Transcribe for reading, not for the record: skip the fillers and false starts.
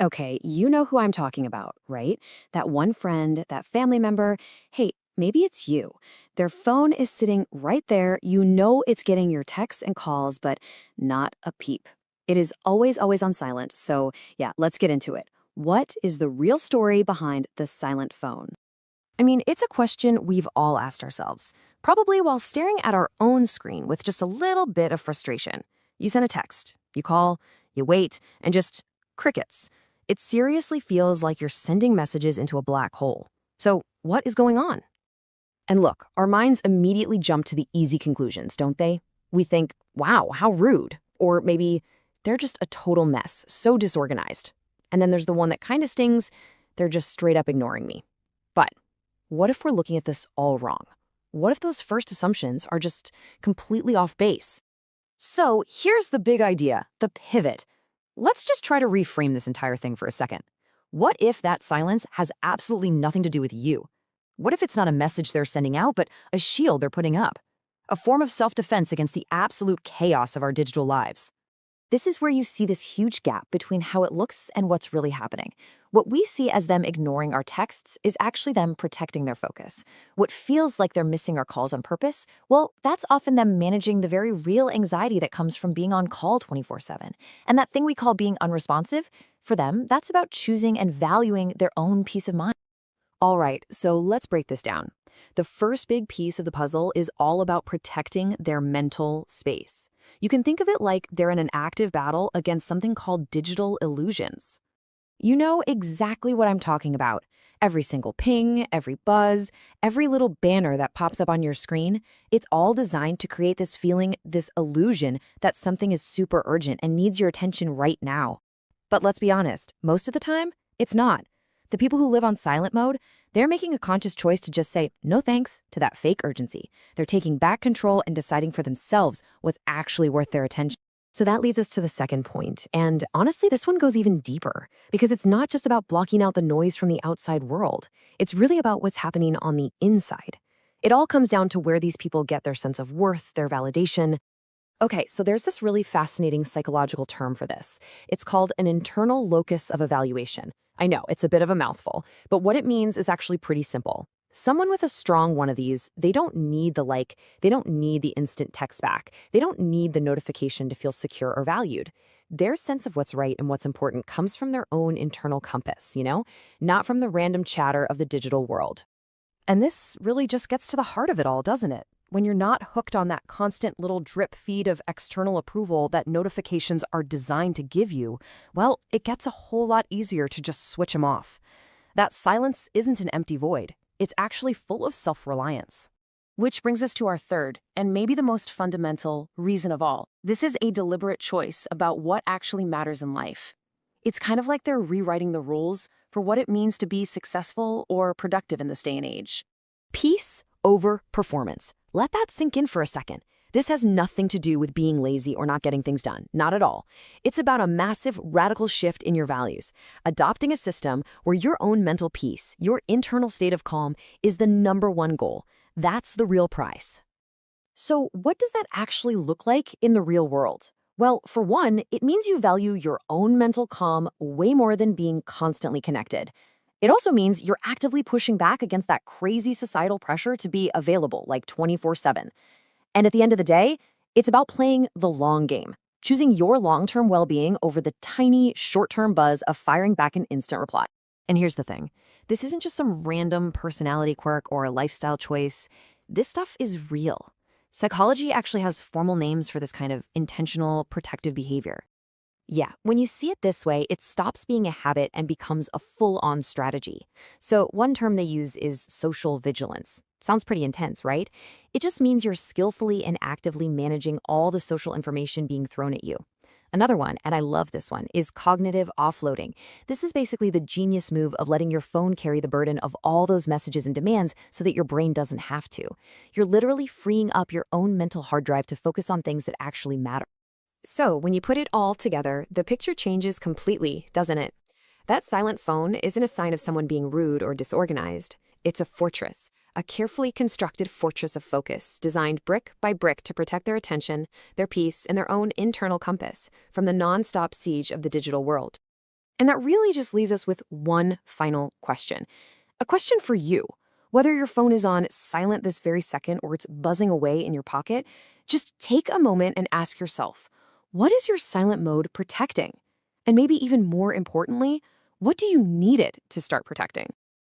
Okay, you know who I'm talking about, right? That one friend, that family member. Hey, maybe it's you. Their phone is sitting right there. You know it's getting your texts and calls, but not a peep. It is always on silent. So, yeah, let's get into it. What is the real story behind the silent phone? I mean, it's a question we've all asked ourselves, probably while staring at our own screen with just a little bit of frustration. You send a text, you call, you wait, and just crickets. It seriously feels like you're sending messages into a black hole. So, what is going on? And look, our minds immediately jump to the easy conclusions, don't they? We think, wow, how rude. Or maybe they're just a total mess, so disorganized. And then there's the one that kind of stings, they're just straight up ignoring me. But what if we're looking at this all wrong? What if those first assumptions are just completely off base? So here's the big idea, the pivot. Let's just try to reframe this entire thing for a second. What if that silence has absolutely nothing to do with you? What if it's not a message they're sending out, but a shield they're putting up? A form of self-defense against the absolute chaos of our digital lives. This is where you see this huge gap between how it looks and what's really happening. What we see as them ignoring our texts is actually them protecting their focus. What feels like they're missing our calls on purpose, well, that's often them managing the very real anxiety that comes from being on call 24/7. And that thing we call being unresponsive, for them, that's about choosing and valuing their own peace of mind. All right, so let's break this down. The first big piece of the puzzle is all about protecting their mental space. You can think of it like they're in an active battle against something called digital illusions. You know exactly what I'm talking about. Every single ping, every buzz, every little banner that pops up on your screen, it's all designed to create this feeling, this illusion that something is super urgent and needs your attention right now. But let's be honest, most of the time, it's not. The people who live on silent mode, they're making a conscious choice to just say no thanks to that fake urgency. They're taking back control and deciding for themselves what's actually worth their attention. So that leads us to the second point. And honestly, this one goes even deeper because it's not just about blocking out the noise from the outside world. It's really about what's happening on the inside. It all comes down to where these people get their sense of worth, their validation. Okay, so there's this really fascinating psychological term for this. It's called an internal locus of evaluation. I know, it's a bit of a mouthful, but what it means is actually pretty simple. Someone with a strong one of these, they don't need the like, they don't need the instant text back. They don't need the notification to feel secure or valued. Their sense of what's right and what's important comes from their own internal compass, not from the random chatter of the digital world. And this really just gets to the heart of it all, doesn't it? When you're not hooked on that constant little drip feed of external approval that notifications are designed to give you, well, it gets a whole lot easier to just switch them off. That silence isn't an empty void. It's actually full of self-reliance. Which brings us to our third, and maybe the most fundamental, reason of all. This is a deliberate choice about what actually matters in life. It's kind of like they're rewriting the rules for what it means to be successful or productive in this day and age. Peace over performance. Let that sink in for a second. This has nothing to do with being lazy or not getting things done. Not at all. It's about a massive, radical shift in your values. Adopting a system where your own mental peace, your internal state of calm, is the number one goal. That's the real prize. So, what does that actually look like in the real world? Well, for one, it means you value your own mental calm way more than being constantly connected. It also means you're actively pushing back against that crazy societal pressure to be available like 24/7. And at the end of the day, it's about playing the long game, choosing your long-term well-being over the tiny, short-term buzz of firing back an instant reply. And here's the thing. This isn't just some random personality quirk or a lifestyle choice. This stuff is real. Psychology actually has formal names for this kind of intentional, protective behavior. Yeah, when you see it this way, it stops being a habit and becomes a full-on strategy. So one term they use is social vigilance. Sounds pretty intense, right? It just means you're skillfully and actively managing all the social information being thrown at you. Another one, and I love this one, is cognitive offloading. This is basically the genius move of letting your phone carry the burden of all those messages and demands so that your brain doesn't have to. You're literally freeing up your own mental hard drive to focus on things that actually matter. So, when you put it all together, the picture changes completely, doesn't it? That silent phone isn't a sign of someone being rude or disorganized. It's a fortress, a carefully constructed fortress of focus, designed brick by brick to protect their attention, their peace, and their own internal compass from the non-stop siege of the digital world. And that really just leaves us with one final question. A question for you. Whether your phone is on silent this very second or it's buzzing away in your pocket, just take a moment and ask yourself, what is your silent mode protecting? And maybe even more importantly, what do you need it to start protecting?